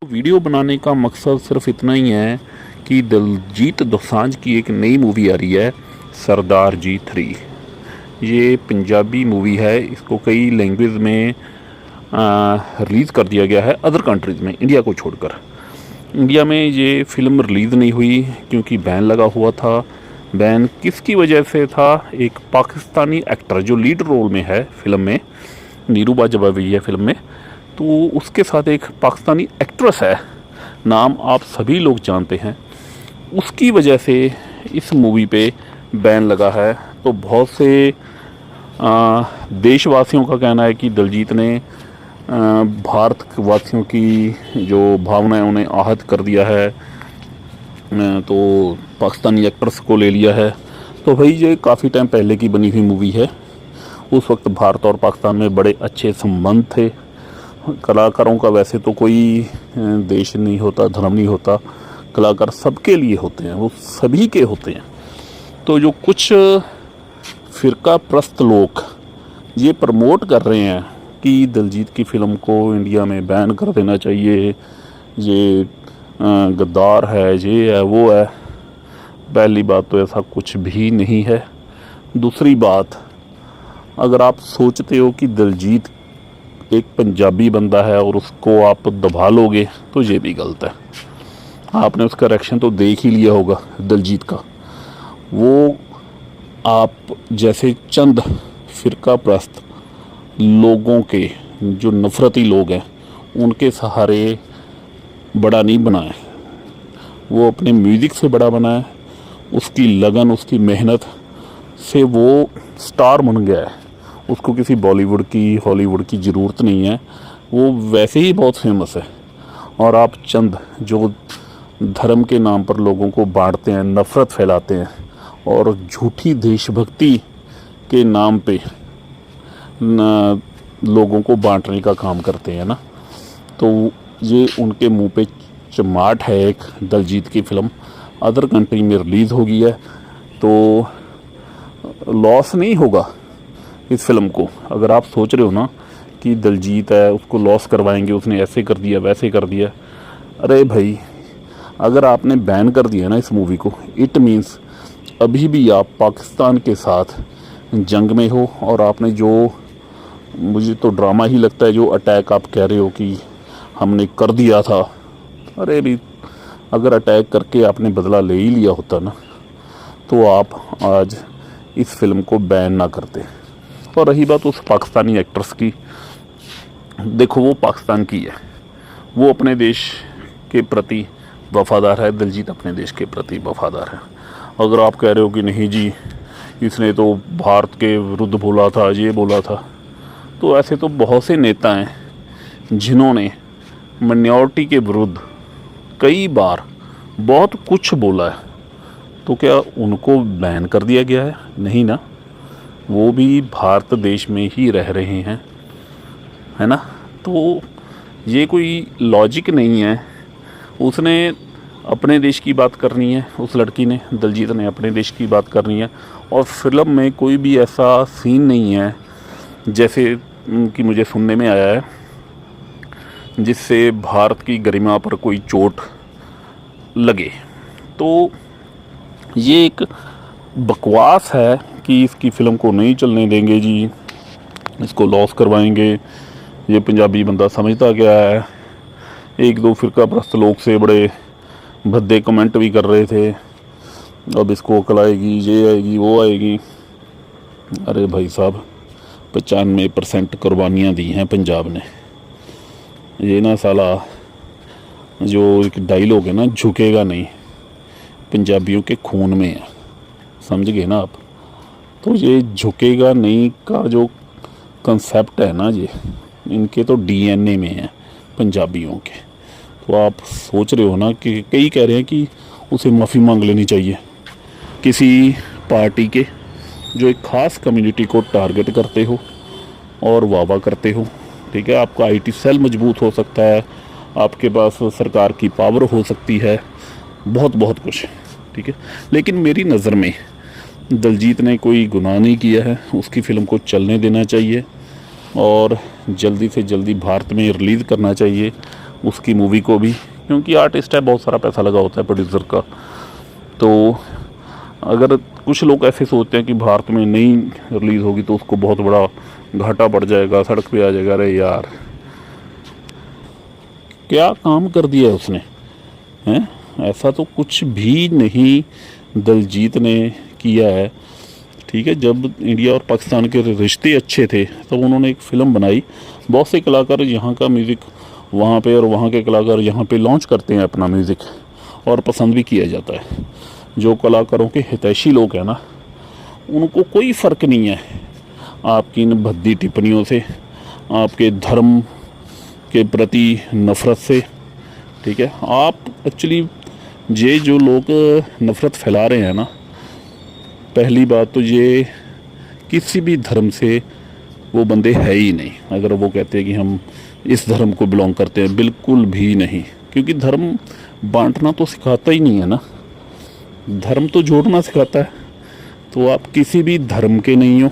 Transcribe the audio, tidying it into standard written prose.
Video बनाने का मकसद सिर्फ इतना ही है कि दिलजीत दोसांझ की एक नई मूवी आ रही है सरदार जी 3। ये पंजाबी मूवी है। इसको कई लैंग्वेज में रिलीज़ कर दिया गया है, अदर कंट्रीज़ में, इंडिया को छोड़कर। इंडिया में ये फ़िल्म रिलीज़ नहीं हुई क्योंकि बैन लगा हुआ था। बैन किसकी वजह से था? एक पाकिस्तानी एक्टर जो लीड रोल में है फ़िल्म में, नीरू बाजवा है फ़िल्म में, तो उसके साथ एक पाकिस्तानी एक्ट्रेस है, नाम आप सभी लोग जानते हैं। उसकी वजह से इस मूवी पे बैन लगा है। तो बहुत से देशवासियों का कहना है कि दिलजीत ने भारतवासियों की जो भावनाएं उन्हें आहत कर दिया है, तो पाकिस्तानी एक्ट्रेस को ले लिया है। तो भाई ये काफ़ी टाइम पहले की बनी हुई मूवी है। उस वक्त भारत और पाकिस्तान में बड़े अच्छे संबंध थे। कलाकारों का वैसे तो कोई देश नहीं होता, धर्म नहीं होता, कलाकार सबके लिए होते हैं, वो सभी के होते हैं। तो जो कुछ फ़िरका प्रस्त लोग ये प्रमोट कर रहे हैं कि दिलजीत की फ़िल्म को इंडिया में बैन कर देना चाहिए, ये गद्दार है, ये है, वो है। पहली बात तो ऐसा कुछ भी नहीं है। दूसरी बात, अगर आप सोचते हो कि दिलजीत एक पंजाबी बंदा है और उसको आप दबा लोगे तो ये भी गलत है। आपने उसका रिएक्शन तो देख ही लिया होगा दिलजीत का। वो आप जैसे चंद फ़िरका प्रस्त लोगों के, जो नफ़रती लोग हैं, उनके सहारे बड़ा नहीं बना है। वो अपने म्यूज़िक से बड़ा बना है। उसकी लगन, उसकी मेहनत से वो स्टार बन गया है। उसको किसी बॉलीवुड की, हॉलीवुड की ज़रूरत नहीं है। वो वैसे ही बहुत फेमस है। और आप चंद जो धर्म के नाम पर लोगों को बांटते हैं, नफ़रत फैलाते हैं और झूठी देशभक्ति के नाम पे लोगों को बांटने का काम करते हैं ना, तो ये उनके मुंह पे चमाट है। एक दिलजीत की फ़िल्म अदर कंट्री में रिलीज़ हो गई है, तो लॉस नहीं होगा इस फिल्म को। अगर आप सोच रहे हो ना कि दिलजीत है, उसको लॉस करवाएंगे, उसने ऐसे कर दिया, वैसे कर दिया, अरे भाई, अगर आपने बैन कर दिया ना इस मूवी को, इट मीन्स अभी भी आप पाकिस्तान के साथ जंग में हो। और आपने जो, मुझे तो ड्रामा ही लगता है, जो अटैक आप कह रहे हो कि हमने कर दिया था, अरे भी अगर अटैक करके आपने बदला ले ही लिया होता ना, तो आप आज इस फिल्म को बैन ना करते। और रही बात उस पाकिस्तानी एक्ट्रेस की, देखो वो पाकिस्तान की है, वो अपने देश के प्रति वफ़ादार है। दिलजीत अपने देश के प्रति वफ़ादार है। अगर आप कह रहे हो कि नहीं जी, इसने तो भारत के विरुद्ध बोला था, ये बोला था, तो ऐसे तो बहुत से नेता हैं जिन्होंने माइनॉरिटी के विरुद्ध कई बार बहुत कुछ बोला है। तो क्या उनको बैन कर दिया गया है? नहीं ना, वो भी भारत देश में ही रह रहे हैं, है ना। तो ये कोई लॉजिक नहीं है। उसने अपने देश की बात करनी है, उस लड़की ने, दिलजीत ने अपने देश की बात करनी है। और फिल्म में कोई भी ऐसा सीन नहीं है जैसे कि मुझे सुनने में आया है जिससे भारत की गरिमा पर कोई चोट लगे। तो ये एक बकवास है कि इसकी फ़िल्म को नहीं चलने देंगे जी, इसको लॉस करवाएंगे। ये पंजाबी बंदा समझता क्या है। एक दो फ़िरका प्रस्त लोग से बड़े भद्दे कमेंट भी कर रहे थे, अब इसको अकल आएगी, ये आएगी, वो आएगी। अरे भाई साहब, 95% कुर्बानियाँ दी हैं पंजाब ने। ये ना साला, जो एक डायलॉग है ना, झुकेगा नहीं, पंजाबियों के खून में है, समझ गए ना आप। तो ये झुकेगा नहीं का जो कंसेप्ट है ना, ये इनके तो डीएनए में है पंजाबियों के। तो आप सोच रहे हो ना कि कई कह रहे हैं कि उसे माफ़ी मांग लेनी चाहिए किसी पार्टी के जो एक ख़ास कम्युनिटी को टारगेट करते हो और वाह करते हो। ठीक है, आपका आईटी सेल मजबूत हो सकता है, आपके पास सरकार की पावर हो सकती है, बहुत बहुत कुछ, ठीक है। लेकिन मेरी नज़र में दिलजीत ने कोई गुनाह नहीं किया है। उसकी फ़िल्म को चलने देना चाहिए और जल्दी से जल्दी भारत में रिलीज़ करना चाहिए। उसकी मूवी को भी, क्योंकि आर्टिस्ट है, बहुत सारा पैसा लगा होता है प्रोड्यूसर का। तो अगर कुछ लोग ऐसे सोचते हैं कि भारत में नहीं रिलीज़ होगी तो उसको बहुत बड़ा घाटा पड़ जाएगा, सड़क पे आ जाएगा, अरे यार क्या काम कर दिया है उसने, हैं? ऐसा तो कुछ भी नहीं दलजीत ने किया है। ठीक है, जब इंडिया और पाकिस्तान के रिश्ते अच्छे थे तब उन्होंने एक फ़िल्म बनाई। बहुत से कलाकार यहाँ का म्यूज़िक वहाँ पे और वहाँ के कलाकार यहाँ पे लॉन्च करते हैं अपना म्यूज़िक, और पसंद भी किया जाता है। जो कलाकारों के हितैषी लोग हैं ना, उनको कोई फ़र्क नहीं है आपकी इन भद्दी टिप्पणियों से, आपके धर्म के प्रति नफ़रत से। ठीक है, आप एक्चुअली ये जो लोग नफ़रत फैला रहे हैं ना, पहली बात तो ये किसी भी धर्म से वो बंदे है ही नहीं। अगर वो कहते हैं कि हम इस धर्म को बिलोंग करते हैं, बिल्कुल भी नहीं, क्योंकि धर्म बांटना तो सिखाता ही नहीं है ना, धर्म तो जोड़ना सिखाता है। तो आप किसी भी धर्म के नहीं हो,